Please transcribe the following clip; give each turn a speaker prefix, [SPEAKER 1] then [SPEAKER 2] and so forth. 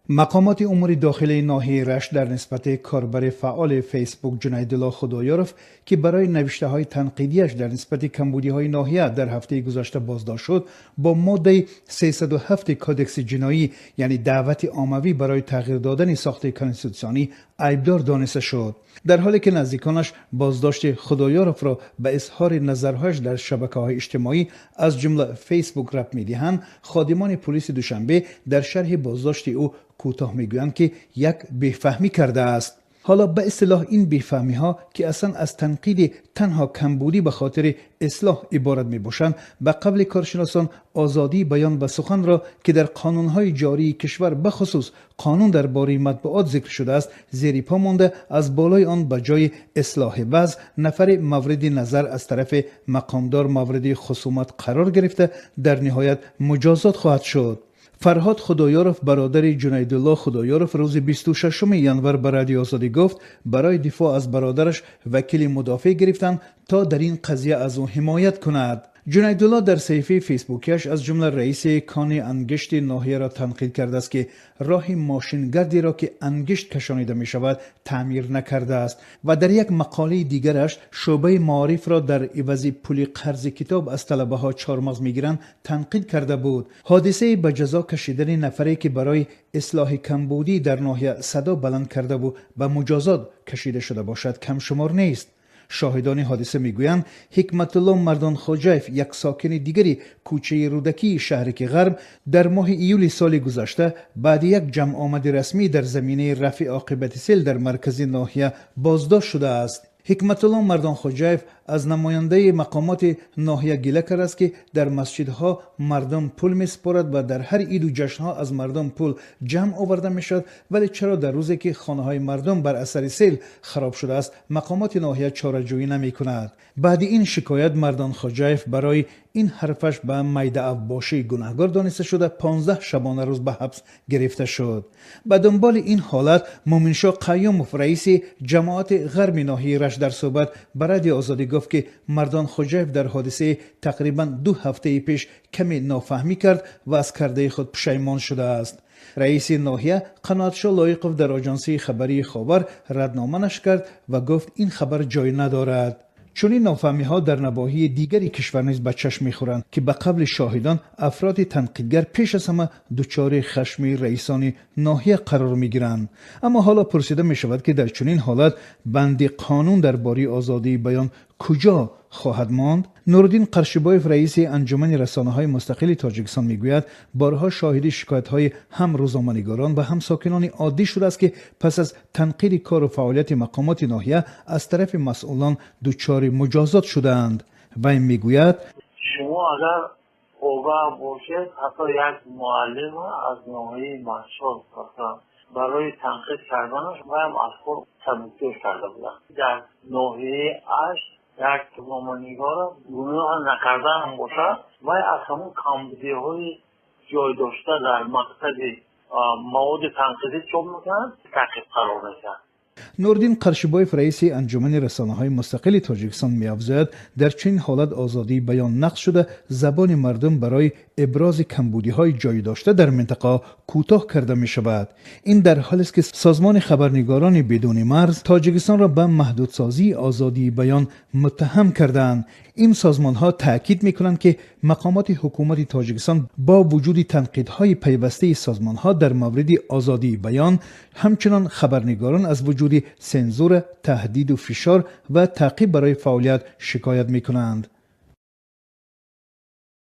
[SPEAKER 1] مقامات امور داخلی ناحیه رشت در نسبت کاربر فعال فیسبوک جنیدالله خدایارف که برای نوشته های تنقیدیش در نسبت کمبودی های ناحیه در هفته گذشته بازداشت شد، با ماده 307 کودکس جنایی یعنی دعوت عمومی برای تغییر دادن ساخت کانستیتوسیونی ایبدار دانسته شد. در حالی که نزدیکانش بازداشت خدایارف را به اظهار نظرهایش در شبکه‌های اجتماعی از جمله فیسبوک ربط می‌دهند، خادمان پلیس دوشنبه در شرح بازداشت او کوتاه میگویند که یک بیفهمی کرده است. حالا به اصطلاح این بیفهمی ها که اصلا از تنقید تنها کمبودی به خاطر اصلاح عبارت می باشند، به قبل کارشناسان آزادی بیان و سخن را که در قانونهای جاری کشور به خصوص قانون درباره مطبوعات ذکر شده است زیر پا مانده، از بالای آن به جای اصلاح وضع نفر مورد نظر از طرف مقامدار مورد خصومت قرار گرفته در نهایت مجازات خواهد شد. فرهاد خدایارف برادر جنیدالله خدایارف روز 26 ژانویه به رادیو آزادی گفت برای دفاع از برادرش وکیل مدافع گرفتند تا در این قضیه از او حمایت کند. جنیدالله در صفحه فیسبوکیش از جمله رئیس کان انگشت ناحیه را تنقید کرده است که راه ماشینگردی را که انگشت کشانیده می شود تعمیر نکرده است و در یک مقاله دیگرش شعبه معارف را در عوض پول قرض کتاب از طلبه ها چهارمغز می گیرند تنقید کرده بود. حادثه به جزا کشیدن نفری که برای اصلاح کمبودی در ناحیه صدا بلند کرده و به مجازات کشیده شده باشد کم شمار نیست. شاهدان حادثه میگویند حکمت الله مردان خوجایف، یک ساکن دیگری کوچه رودکی شهرک غرب، در ماه ایول سال گذشته بعد یک جمع آمد رسمی در زمینه رفع عاقبت سیل در مرکز ناحیه بازداشت شده است. حکمت الله مردان خوجایف از نماینده مقامات ناحیه گله کرده است که در مسجدها مردم پول میسپارد و در هر عید و جشنها از مردم پول جمع آورده میشد، ولی چرا در روزی که خانه های مردم بر اثر سیل خراب شده است مقامات ناحیه چاره‌جویی نمی کند؟ بعد این شکایت مردان خوجایف برای این حرفش به میده افباشی گناهکار دانسته شده 15 شبانه روز به حبس گرفته شد. به دنبال این حالت مومنشاه قیوموف رئیس جماعت غرب ناحیه رشت در صحبت به رادیو آزادی گفت که مردان خوجایف در حادثه تقریبا 2 هفته پیش کمی نافهمی کرد و از کرده خود پشیمان شده است. رئیس ناحیه قناعتشاه لایقوف در آژانس خبری خاور ردنامه نشر کرد و گفت این خبر جای ندارد. چون این نافهمی ها در نواحی دیگری کشور نیز به چشم میخورند که به قبل شاهدان افراد تنقیدگر پیش از همه دچار خشم رئیسان ناحیه قرار میگیرند. اما حالا پرسیده می شود که در چنین حالت بند قانون درباره آزادی بیان کجا خواهد ماند؟ نورالدین قرشبایف رئیس انجمن رسانه‌های مستقل تاجیکستان میگوید بارها شاهد شکایت‌های هم روزنامه‌نگاران و هم ساکنان عادی شده است که پس از تنقید کار و فعالیت مقامات ناحیه از طرف مسئولان دچار مجازات شدند. وی میگوید
[SPEAKER 2] شما اگر اوبه باشید حتی یک معلم از ناحیه مشهور برای تنقید کردنش باید از خود تبدیل کرده بودند. در ناحیه اش یک روزنامه‌نگار گناه نکرده هم باشد و از همون کمبودی های جای داشته در مقصد مواد تنقیدی چاپ میکنند تعقیب قرار میدهند.
[SPEAKER 1] نورالدین قرشبایف رئیس انجمن رسانه‌های مستقل تاجیکستان می‌افزاید در چنین حالت آزادی بیان نقض شده، زبان مردم برای ابراز کمبودی‌های جای داشته در منطقه کوتاه کرده می‌شود. این در حالی است که سازمان خبرنگاران بدون مرز تاجیکستان را به محدودسازی آزادی بیان متهم کردند. این سازمان‌ها تاکید می‌کنند که مقامات حکومت تاجیکستان با وجود تنقیدهای پیوسته سازمان‌ها در مورد آزادی بیان، همچنان خبرنگاران از وجود سنزور، تهدید و فشار و تعقیب برای فعالیت شکایت می‌کنند.